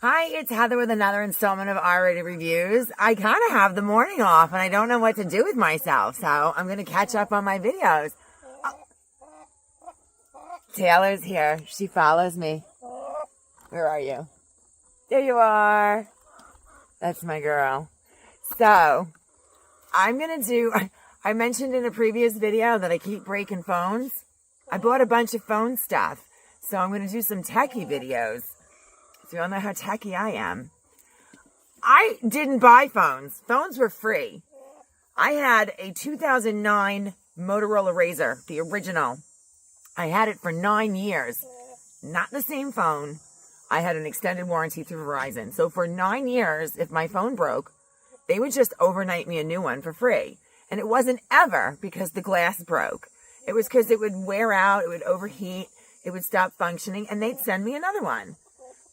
Hi, it's Heather with another installment of R-Rated Reviews. I kind of have the morning off and I don't know what to do with myself, so I'm going to catch up on my videos. Oh. Taylor's here. She follows me. Where are you? There you are. That's my girl. So, I'm going to do... I mentioned in a previous video that I keep breaking phones. I bought a bunch of phone stuff, so I'm going to do some techie videos. So you all know how techie I am. I didn't buy phones. Phones were free. I had a 2009 Motorola Razr, the original. I had it for 9 years. Not the same phone. I had an extended warranty through Verizon. So for 9 years, if my phone broke, they would just overnight me a new one for free. And it wasn't ever because the glass broke. It was because it would wear out, it would overheat, it would stop functioning, and they'd send me another one.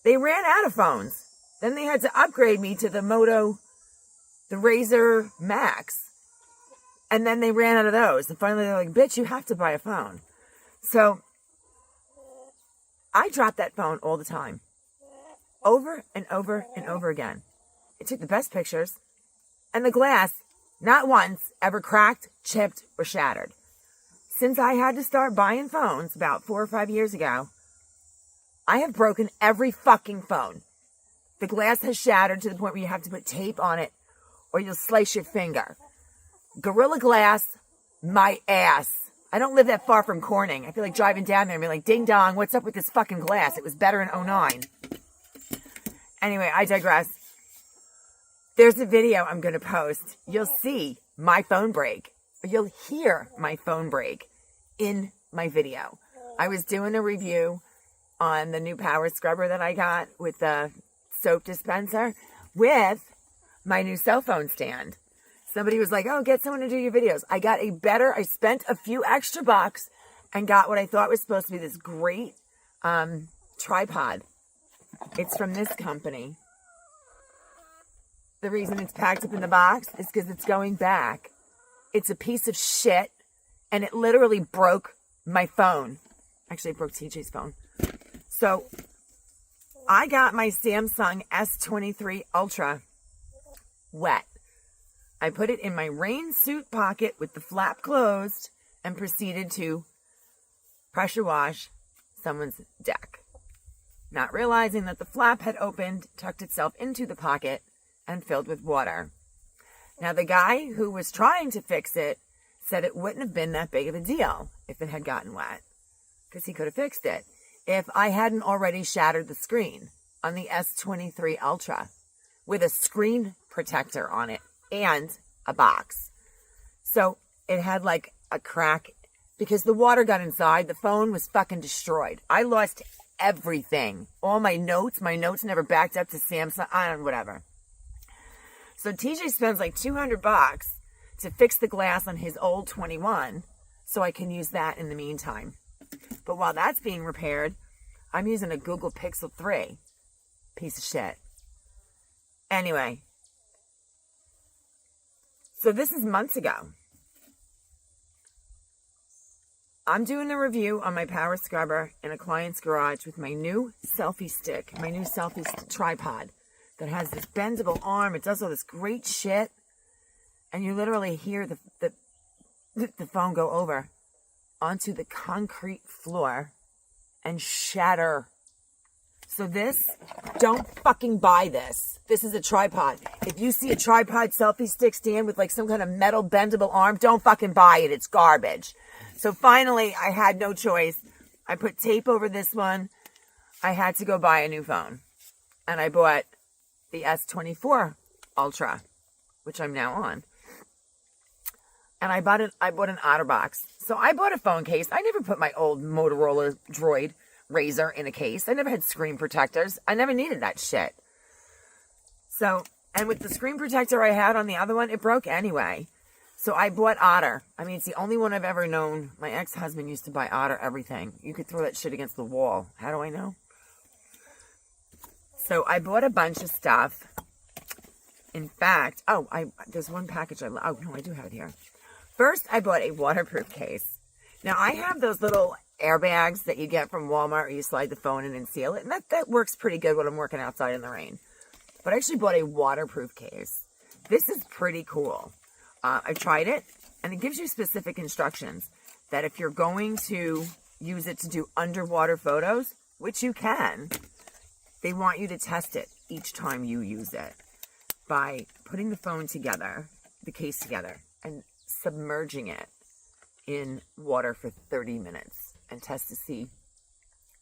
They ran out of phones. Then they had to upgrade me to the Razr Max. And then they ran out of those. And finally they're like, bitch, you have to buy a phone. So I dropped that phone all the time. Over and over and over again. It took the best pictures. And the glass, not once, ever cracked, chipped, or shattered. Since I had to start buying phones about 4 or 5 years ago, I have broken every fucking phone. The glass has shattered to the point where you have to put tape on it or you'll slice your finger. Gorilla Glass, my ass. I don't live that far from Corning. I feel like driving down there and be like, ding dong, what's up with this fucking glass? It was better in '09. Anyway, I digress. There's a video I'm going to post. You'll see my phone break. Or you'll hear my phone break in my video. I was doing a review on the new power scrubber that I got with the soap dispenser with my new cell phone stand. Somebody was like, oh, get someone to do your videos. I spent a few extra bucks and got what I thought was supposed to be this great tripod. It's from this company. The reason it's packed up in the box is because it's going back. It's a piece of shit and it literally broke my phone. Actually, it broke TJ's phone. So, I got my Samsung S24 Ultra wet. I put it in my rain suit pocket with the flap closed and proceeded to pressure wash someone's deck. Not realizing that the flap had opened, tucked itself into the pocket, and filled with water. Now, the guy who was trying to fix it said it wouldn't have been that big of a deal if it had gotten wet, because he could have fixed it if I hadn't already shattered the screen on the S24 Ultra with a screen protector on it and a box. So it had like a crack because the water got inside. The phone was fucking destroyed. I lost everything. All my notes never backed up to Samsung. I don't know, whatever. So TJ spends like $200 to fix the glass on his old 21 so I can use that in the meantime. But while that's being repaired, I'm using a Google Pixel 3. Piece of shit. Anyway. So this is months ago. I'm doing a review on my power scrubber in a client's garage with my new selfie stick, my new selfie tripod that has this bendable arm. It does all this great shit. And you literally hear the phone go over onto the concrete floor and shatter. So don't fucking buy this. This is a tripod. If you see a tripod selfie stick stand with like some kind of metal bendable arm, don't fucking buy it. It's garbage. So finally, I had no choice. I put tape over this one. I had to go buy a new phone. And I bought the S24 Ultra, which I'm now on. And I bought an OtterBox. So I bought a phone case. I never put my old Motorola Droid Razr in a case. I never had screen protectors. I never needed that shit. So, and with the screen protector I had on the other one, it broke anyway. So I bought Otter. I mean, it's the only one I've ever known. My ex-husband used to buy Otter everything. You could throw that shit against the wall. How do I know? So I bought a bunch of stuff. In fact, there's one package I do have it here. First, I bought a waterproof case. Now, I have those little airbags that you get from Walmart, where you slide the phone in and seal it. And that works pretty good when I'm working outside in the rain. But I actually bought a waterproof case. This is pretty cool. I tried it, and it gives you specific instructions that if you're going to use it to do underwater photos, which you can, they want you to test it each time you use it by putting the phone together, the case together, and submerging it in water for 30 minutes and test to see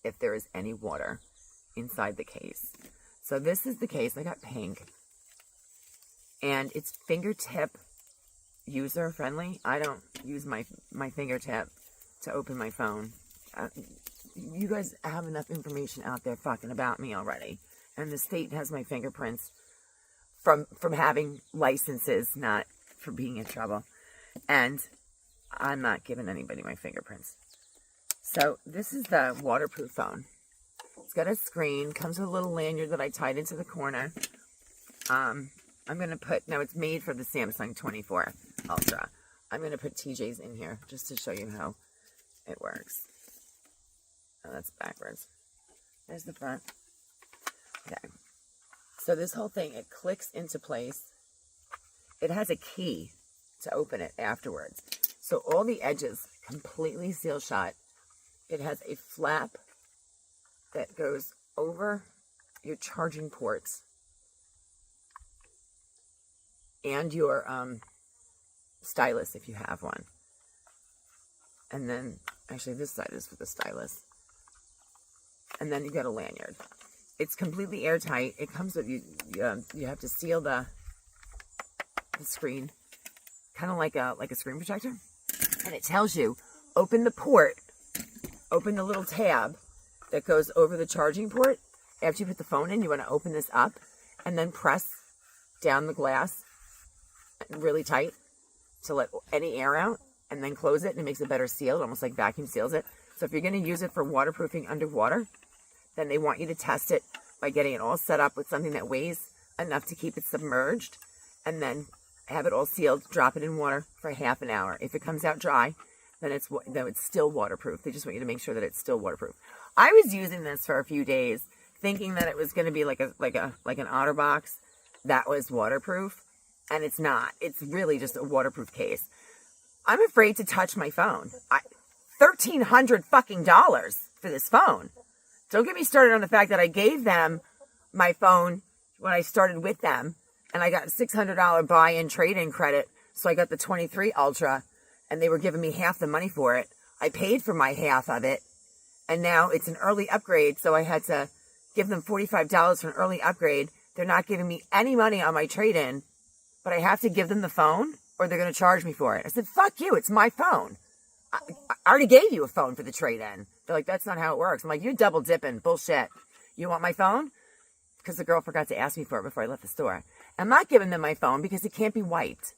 if there is any water inside the case. So this is the case. I got pink. And it's fingertip user friendly. I don't use my fingertip to open my phone. You guys have enough information out there fucking about me already. And the state has my fingerprints from having licenses, not for being in trouble. And I'm not giving anybody my fingerprints. So this is the waterproof phone. It's got a screen, comes with a little lanyard that I tied into the corner. I'm going to put, now it's made for the Samsung 24 Ultra. I'm going to put TJ's in here just to show you how it works. Oh, that's backwards. There's the front. Okay. So this whole thing, it clicks into place. It has a key to open it afterwards. So all the edges completely seal shut. It has a flap that goes over your charging ports and your stylus if you have one. And then, actually this side is for the stylus. And then you got a lanyard. It's completely airtight. It comes with, you have to seal the screen, kind of like a screen protector. And it tells you, open the port, open the little tab that goes over the charging port. After you put the phone in, you want to open this up and then press down the glass really tight to let any air out, and then close it, and it makes it better sealed, almost like vacuum seals it. So if you're going to use it for waterproofing underwater, then they want you to test it by getting it all set up with something that weighs enough to keep it submerged, and then have it all sealed, drop it in water for half an hour. If it comes out dry, then it's still waterproof. They just want you to make sure that it's still waterproof. I was using this for a few days, thinking that it was going to be like an OtterBox that was waterproof, and it's not. It's really just a waterproof case. I'm afraid to touch my phone. $1,300 fucking dollars for this phone. Don't get me started on the fact that I gave them my phone when I started with them, and I got a $600 buy-in trade-in credit, so I got the 23 Ultra, and they were giving me half the money for it. I paid for my half of it, and now it's an early upgrade, so I had to give them $45 for an early upgrade. They're not giving me any money on my trade-in, but I have to give them the phone, or they're going to charge me for it. I said, fuck you, it's my phone. I already gave you a phone for the trade-in. They're like, that's not how it works. I'm like, you're double dipping. Bullshit. You want my phone? Because the girl forgot to ask me for it before I left the store. I'm not giving them my phone because it can't be wiped.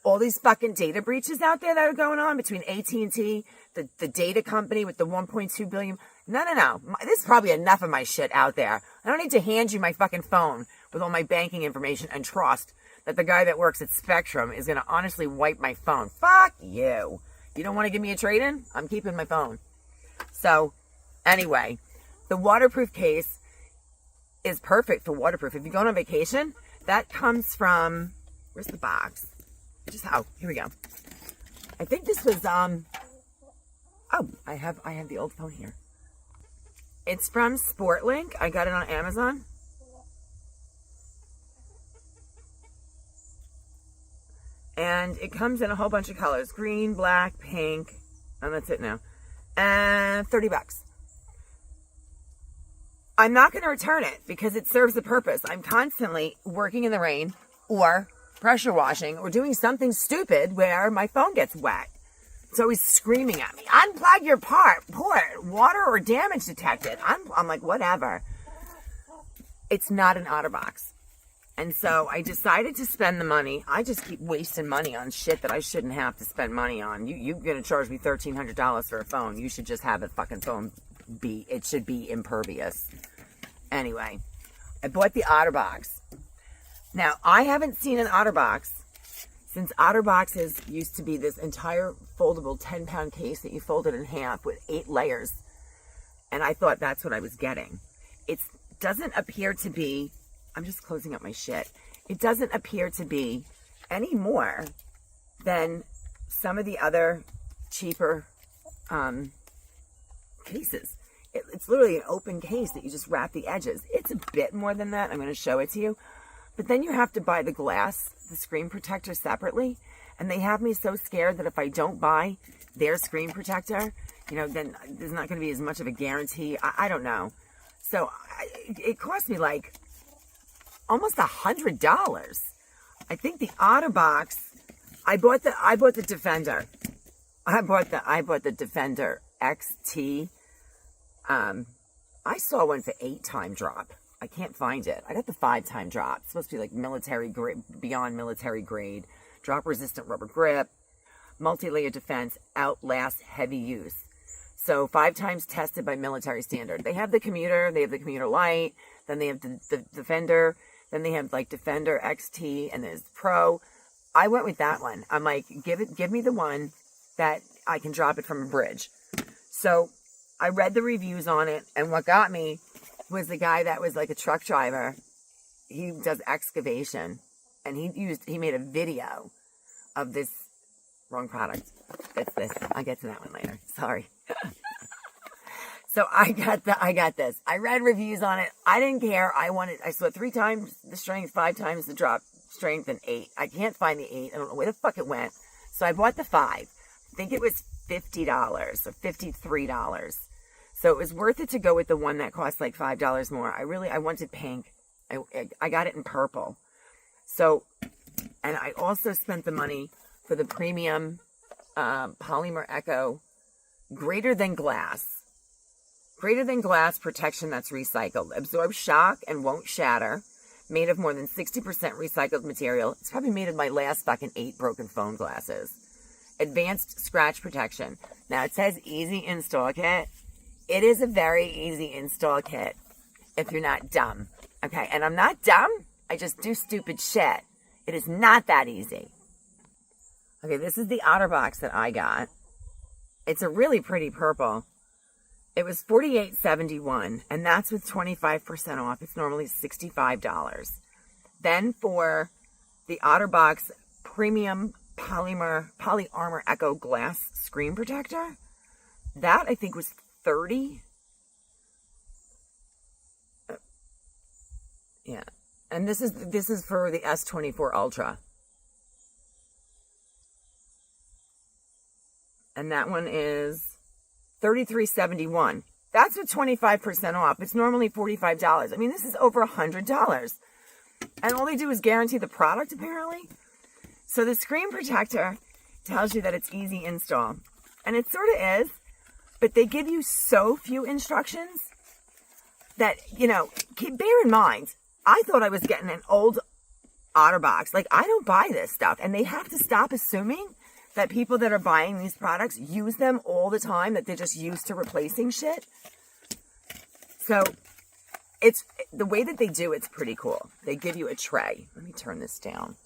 All these fucking data breaches out there that are going on between AT&T, the data company with the 1.2 billion. No. There's probably enough of my shit out there. I don't need to hand you my fucking phone with all my banking information and trust that the guy that works at Spectrum is going to honestly wipe my phone. Fuck you. You don't want to give me a trade-in? I'm keeping my phone. So, anyway, the waterproof case is perfect for waterproof. If you're going on vacation, that comes from, where's the box? Here we go. I think this was, I have the old phone here. It's from SportLink. I got it on Amazon. And it comes in a whole bunch of colors. Green, black, pink. And that's it now. And $30. I'm not going to return it because it serves the purpose. I'm constantly working in the rain or pressure washing or doing something stupid where my phone gets wet. It's always screaming at me. Unplug your port. Water or damage detected. I'm like, whatever. It's not an OtterBox. And so I decided to spend the money. I just keep wasting money on shit that I shouldn't have to spend money on. You're going to charge me $1,300 for a phone. You should just have the fucking phone it should be impervious. Anyway, I bought the OtterBox. Now, I haven't seen an OtterBox Since OtterBoxes used to be this entire foldable 10-pound case that you folded in half with 8 layers, and I thought that's what I was getting. It doesn't appear to be, I'm just closing up my shit. It doesn't appear to be any more than some of the other cheaper cases. It's literally an open case that you just wrap the edges. It's a bit more than that. I'm going to show it to you. But then you have to buy the glass, the screen protector separately. And they have me so scared that if I don't buy their screen protector, you know, then there's not going to be as much of a guarantee. I don't know. So it cost me like almost $100. I think the OtterBox, I bought the Defender. I bought the Defender XT. I saw one for 8-time drop. I can't find it. I got the 5-time drop. It's supposed to be like military grade, beyond military grade, drop resistant rubber grip, multi-layer defense, outlast heavy use. So 5 times tested by military standard. They have the commuter, they have the commuter light, then they have the Defender, then they have like Defender XT, and there's Pro. I went with that one. I'm like, give me the one that I can drop it from a bridge. So I read the reviews on it, and what got me was the guy that was like a truck driver. He does excavation, and he made a video of this wrong product. It's this. I'll get to that one later. Sorry. So I got this. I read reviews on it. I didn't care. I saw 3 times the strength, 5 times the drop strength, and 8. I can't find the 8. I don't know where the fuck it went. So I bought the 5. I think it was $50 or $53. So it was worth it to go with the one that cost like $5 more. I wanted pink. I got it in purple. So, and I also spent the money for the premium Polymer Echo greater than glass protection that's recycled, absorbs shock and won't shatter, made of more than 60% recycled material. It's probably made of my last fucking 8 broken phone glasses. Advanced scratch protection. Now it says easy install kit. It is a very easy install kit if you're not dumb. Okay, and I'm not dumb. I just do stupid shit. It is not that easy. Okay, this is the OtterBox that I got. It's a really pretty purple. It was $48.71, and that's with 25% off. It's normally $65. Then for the OtterBox Premium Poly Armor Echo Glass Screen Protector, that I think was $30. Yeah, and this is for the S24 Ultra, and that one is $33.71. That's with 25% off. It's normally $45. I mean, this is over $100, and all they do is guarantee the product apparently. So the screen protector tells you that it's easy install, and it sort of is. But they give you so few instructions that, you know, bear in mind, I thought I was getting an old OtterBox. Like, I don't buy this stuff. And they have to stop assuming that people that are buying these products use them all the time, that they're just used to replacing shit. So, it's the way that they do it's pretty cool. They give you a tray. Let me turn this down.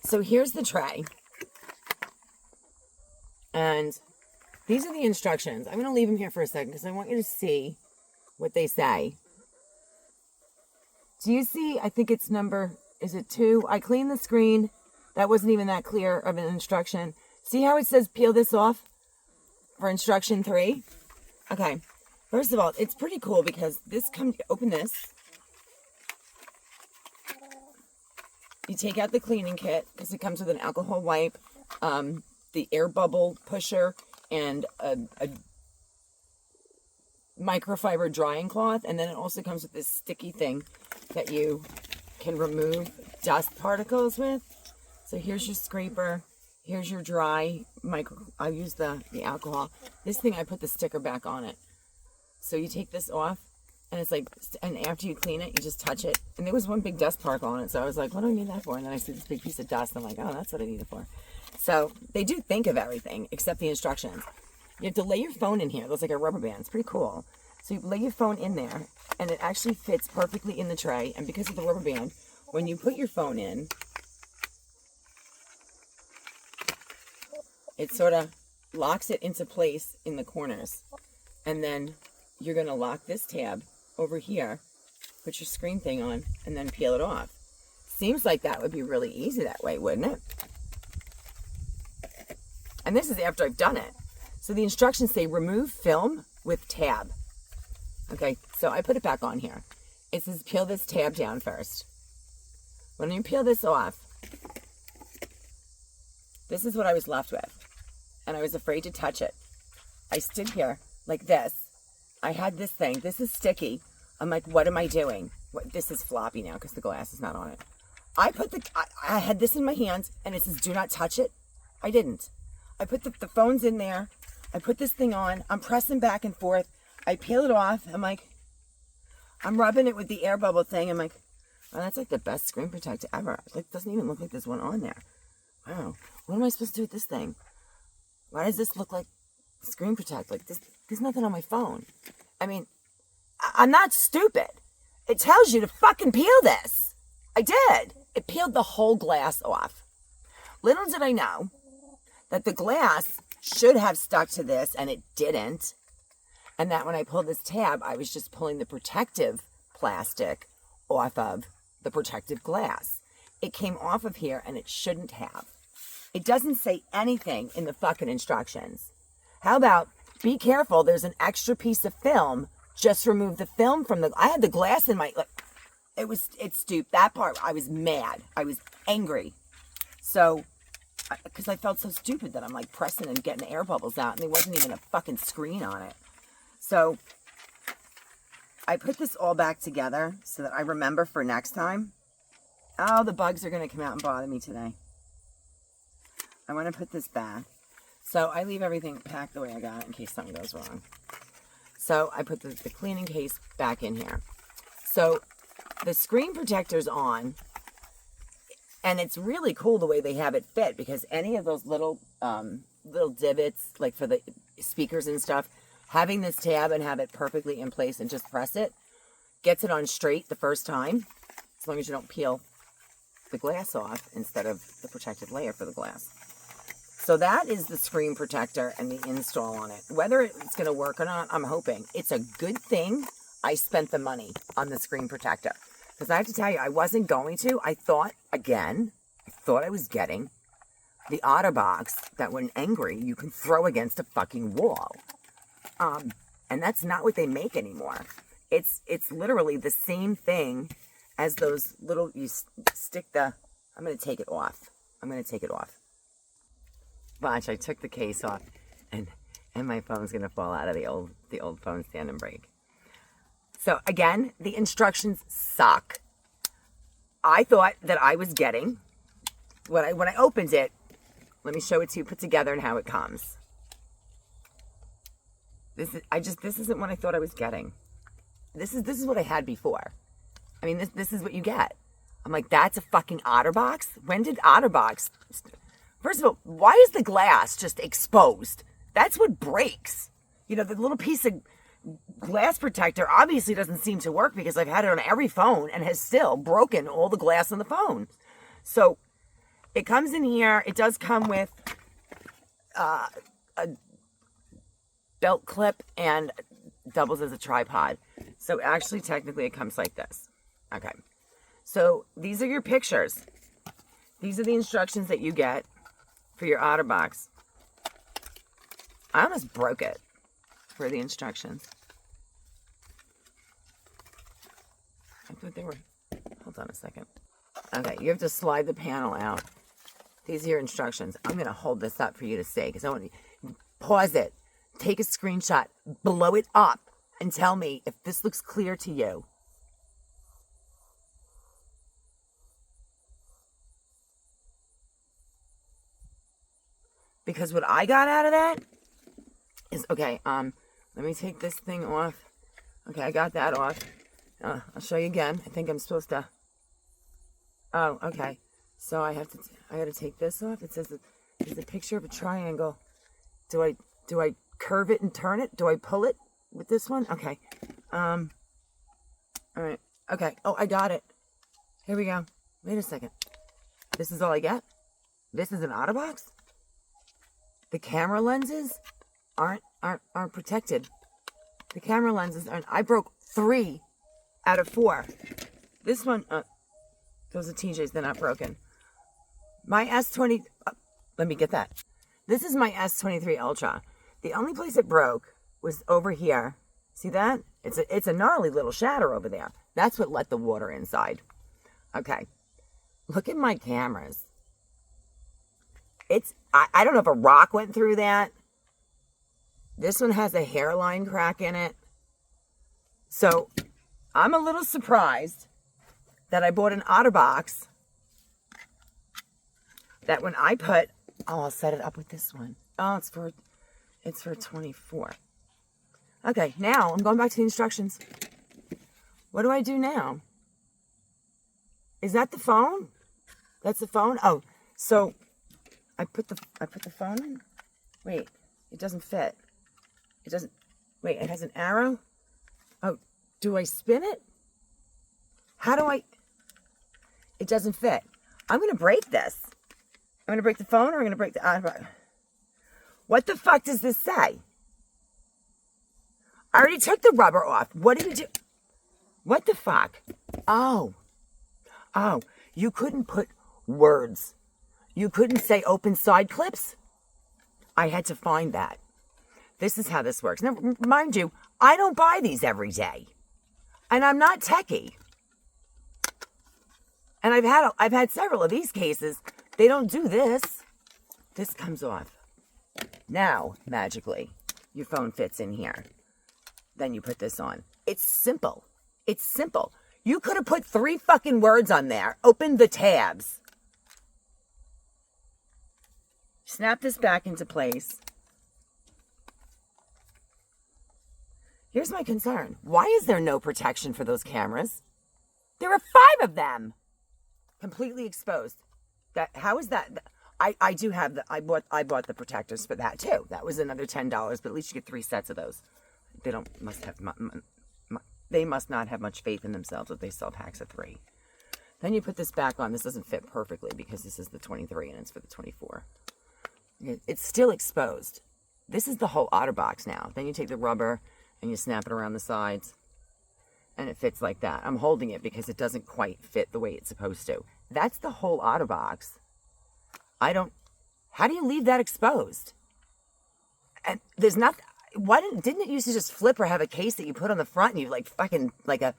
So, here's the tray. And these are the instructions. I'm going to leave them here for a second because I want you to see what they say. Do you see? I think it's number, is it 2? I cleaned the screen. That wasn't even that clear of an instruction. See how it says peel this off for instruction 3? Okay. First of all, it's pretty cool because this comes, open this. You take out the cleaning kit because it comes with an alcohol wipe, the air bubble pusher, and a microfiber drying cloth. And then it also comes with this sticky thing that you can remove dust particles with. So here's your scraper. Here's your dry I'll use the alcohol. This thing, I put the sticker back on it. So you take this off, and it's like, and after you clean it, you just touch it. And there was one big dust particle on it. So I was like, what do I need that for? And then I see this big piece of dust. I'm like, oh, that's what I need it for. So they do think of everything except the instructions. You have to lay your phone in here. Looks like a rubber band. It's pretty cool. So you lay your phone in there, and it actually fits perfectly in the tray. And because of the rubber band, when you put your phone in, it sort of locks it into place in the corners. And then you're going to lock this tab over here, put your screen thing on, and then peel it off. Seems like that would be really easy that way, wouldn't it? And this is after I've done it. So the instructions say remove film with tab. Okay, so I put it back on here. It says peel this tab down first. When you peel this off, this is what I was left with. And I was afraid to touch it. I stood here like this. I had this thing. This is sticky. I'm like, what am I doing? This is floppy now because the glass is not on it. I had this in my hands and it says do not touch it. I didn't. I put the phones in there. I put this thing on. I'm pressing back and forth. I peel it off. I'm like, I'm rubbing it with the air bubble thing. I'm like, oh, that's like the best screen protector ever. Like, doesn't even look like there's one on there. Wow. What am I supposed to do with this thing? Why does this look like screen protect? Like, there's nothing on my phone. I mean, I'm not stupid. It tells you to fucking peel this. I did. It peeled the whole glass off. Little did I know that the glass should have stuck to this and it didn't. And that when I pulled this tab, I was just pulling the protective plastic off of the protective glass. It came off of here and it shouldn't have. It doesn't say anything in the fucking instructions. How about be careful, there's an extra piece of film. Just remove the film from I had the glass in my, it stooped. That part, I was mad. I was angry. So, because I felt so stupid that I'm like pressing and getting air bubbles out and there wasn't even a fucking screen on it. So, I put this all back together so that I remember for next time. Oh, the bugs are going to come out and bother me today. I want to put this back. So, I leave everything packed the way I got it in case something goes wrong. So, I put the cleaning case back in here. So, the screen protector's on. And it's really cool the way they have it fit because any of those little divots, like for the speakers and stuff, having this tab and have it perfectly in place and just press it, gets it on straight the first time, as long as you don't peel the glass off instead of the protective layer for the glass. So that is the screen protector and the install on it. Whether it's going to work or not, I'm hoping. It's a good thing I spent the money on the screen protector. Because I have to tell you, I wasn't going to. I thought I was getting the OtterBox that when angry, you can throw against a fucking wall. And that's not what they make anymore. It's literally the same thing as those little, you stick the, I'm going to take it off. Watch, I took the case off and my phone's going to fall out of the old phone stand and break. So again, the instructions suck. I thought that I was getting, when I opened it, let me show it to you put together and how it comes. This isn't what I thought I was getting. This is what I had before. I mean, this is what you get. I'm like, that's a fucking OtterBox? When did OtterBox? First of all, why is the glass just exposed? That's what breaks. You know, the little piece of glass protector obviously doesn't seem to work because I've had it on every phone and has still broken all the glass on the phone. So it comes in here. It does come with a belt clip and doubles as a tripod. So actually, technically, it comes like this. Okay. So these are your pictures. These are the instructions that you get for your OtterBox. I almost broke it for the instructions. I thought they were, hold on a second. Okay, you have to slide the panel out. These are your instructions. I'm going to hold this up for you to see because I want to pause it, take a screenshot, blow it up, and tell me if this looks clear to you. Because what I got out of that is, okay, let me take this thing off. Okay, I got that off. I'll show you again. I think I'm supposed to, oh, okay. So I got to take this off. It says there's a picture of a triangle. Do I curve it and turn it? Do I pull it with this one? Okay. All right. Okay. Oh, I got it. Here we go. Wait a second. This is all I get? This is an OtterBox? the camera lenses aren't protected. The camera lenses aren't. I broke 3 out of 4. This one, those are TJ's, they're not broken. My S20, let me get that. This is my S23 Ultra. The only place it broke was over here. See that? It's a gnarly little shatter over there. That's what let the water inside. Okay. Look at my cameras. I don't know if a rock went through that. This one has a hairline crack in it. So I'm a little surprised that I bought an OtterBox that when I put, I'll set it up with this one. Oh, it's for 24. Okay, now I'm going back to the instructions. What do I do now? Is that the phone? That's the phone? Oh, so I put the phone in. Wait, it doesn't fit. It doesn't. Wait, it has an arrow. Oh, do I spin it? How do I? It doesn't fit. I'm gonna break this. I'm gonna break the phone, or I'm gonna break the. What the fuck does this say? I already took the rubber off. What did you do? What the fuck? Oh, you couldn't put words. You couldn't say open side clips. I had to find that. This is how this works. Now, mind you, I don't buy these every day. And I'm not techie. And I've had several of these cases. They don't do this. This comes off. Now, magically, your phone fits in here. Then you put this on. It's simple. It's simple. You could have put 3 fucking words on there. Open the tabs. Snap this back into place. Here's my concern. Why is there no protection for those cameras? There are 5 of them. Completely exposed. How is that? I do have the, I bought the protectors for that too. That was another $10, but at least you get 3 sets of those. They must not have much faith in themselves if they sell packs of 3. Then you put this back on. This doesn't fit perfectly because this is the 23 and it's for the 24. It's still exposed. This is the whole OtterBox now. Then you take the rubber and you snap it around the sides and it fits like that. I'm holding it because it doesn't quite fit the way it's supposed to. That's the whole OtterBox. How do you leave that exposed? And there's not, didn't it used to just flip or have a case that you put on the front and you like a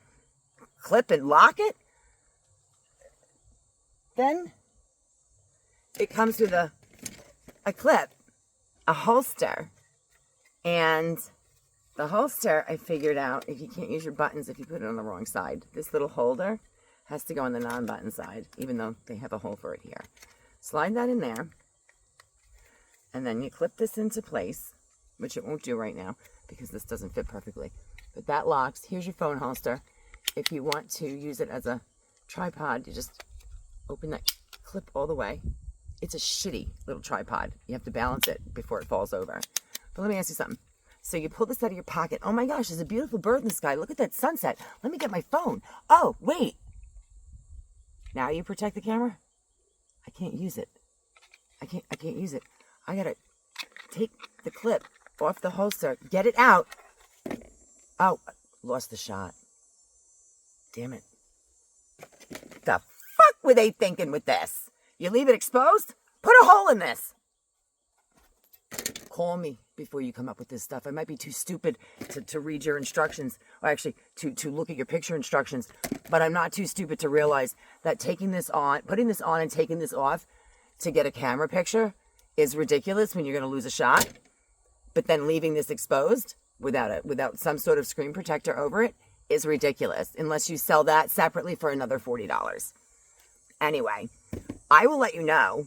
clip and lock it? Then it comes with a clip, a holster, and the holster I figured out, if you can't use your buttons if you put it on the wrong side, this little holder has to go on the non-button side, even though they have a hole for it here. Slide that in there, and then you clip this into place, which it won't do right now because this doesn't fit perfectly. But that locks. Here's your phone holster. If you want to use it as a tripod, you just open that clip all the way. It's a shitty little tripod. You have to balance it before it falls over. But let me ask you something. So you pull this out of your pocket. Oh my gosh, there's a beautiful bird in the sky. Look at that sunset. Let me get my phone. Oh, wait. Now you protect the camera? I can't use it. I can't use it. I gotta take the clip off the holster. Get it out. Oh, lost the shot. Damn it. The fuck were they thinking with this? You leave it exposed? Put a hole in this. Call me before you come up with this stuff. I might be too stupid to read your instructions, or actually to look at your picture instructions, but I'm not too stupid to realize that putting this on and taking this off to get a camera picture is ridiculous when you're going to lose a shot. But then leaving this exposed without some sort of screen protector over it is ridiculous, unless you sell that separately for another $40. Anyway, I will let you know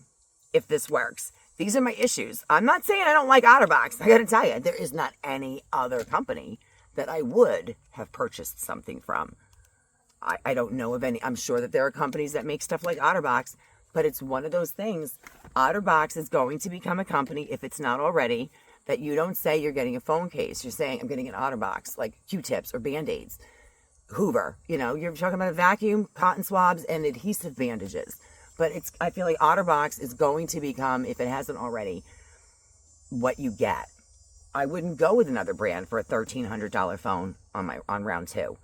if this works. These are my issues. I'm not saying I don't like OtterBox. I got to tell you, there is not any other company that I would have purchased something from. I don't know of any. I'm sure that there are companies that make stuff like OtterBox, but it's one of those things. OtterBox is going to become a company, if it's not already, that you don't say you're getting a phone case. You're saying, I'm getting an OtterBox, like Q-tips or Band-Aids, Hoover. You know, you're talking about a vacuum, cotton swabs, and adhesive bandages. But I feel like OtterBox is going to become, if it hasn't already, what you get. I wouldn't go with another brand for a $1,300 phone on round 2.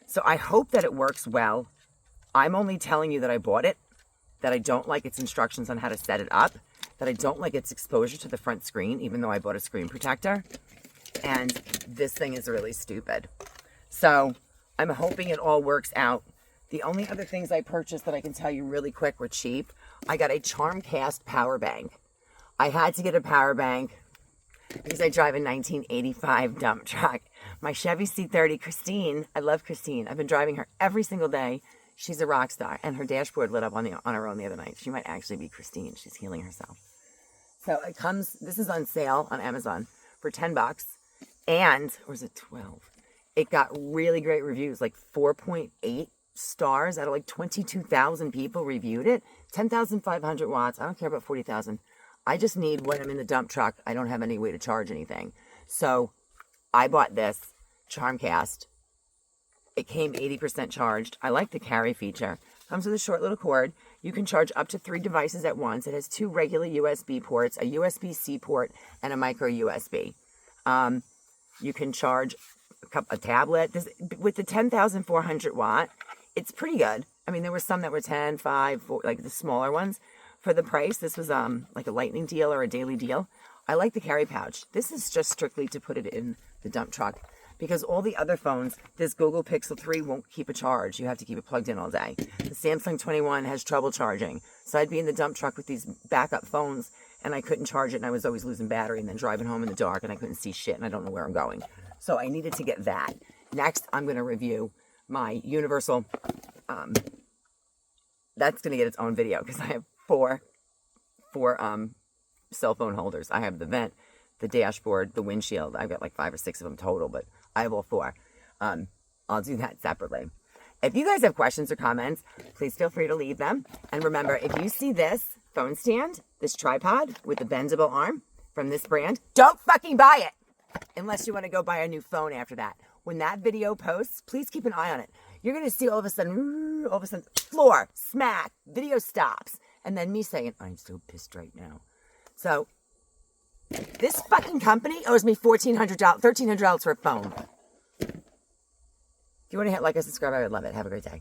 So I hope that it works well. I'm only telling you that I bought it, that I don't like its instructions on how to set it up, that I don't like its exposure to the front screen, even though I bought a screen protector. And this thing is really stupid. So I'm hoping it all works out. The only other things I purchased that I can tell you really quick were cheap. I got a Charmcast power bank. I had to get a power bank because I drive a 1985 dump truck. My Chevy C30, Christine, I love Christine. I've been driving her every single day. She's a rock star. And her dashboard lit up on her own the other night. She might actually be Christine. She's healing herself. So it comes, this is on sale on Amazon for $10. And, or is it 12? It got really great reviews, like 4.8 stars out of like 22,000 people reviewed it. 10,500 watts. I don't care about 40,000. I just need, when I'm in the dump truck, I don't have any way to charge anything. So I bought this Charmcast. It came 80% charged. I like the carry feature. Comes with a short little cord. You can charge up to 3 devices at once. It has 2 regular USB ports, a USB-C port, and a micro USB. You can charge a tablet. With the 10,400 watt, it's pretty good. I mean, there were some that were 10, 5, 4, like the smaller ones. For the price, this was like a lightning deal or a daily deal. I like the carry pouch. This is just strictly to put it in the dump truck, because all the other phones, this Google Pixel 3 won't keep a charge. You have to keep it plugged in all day. The Samsung 21 has trouble charging. So I'd be in the dump truck with these backup phones, and I couldn't charge it, and I was always losing battery, and then driving home in the dark, and I couldn't see shit, and I don't know where I'm going. So I needed to get that. Next, I'm going to review my universal, that's going to get its own video, because I have four cell phone holders. I have the vent, the dashboard, the windshield. I've got like 5 or 6 of them total, but I have all 4. I'll do that separately. If you guys have questions or comments, please feel free to leave them. And remember, if you see this phone stand, this tripod with the bendable arm from this brand, don't fucking buy it unless you want to go buy a new phone after that. When that video posts, please keep an eye on it. You're going to see all of a sudden, floor, smack, video stops. And then me saying, I'm so pissed right now. So, this fucking company owes me $1,300 for a phone. If you want to hit like or subscribe, I would love it. Have a great day.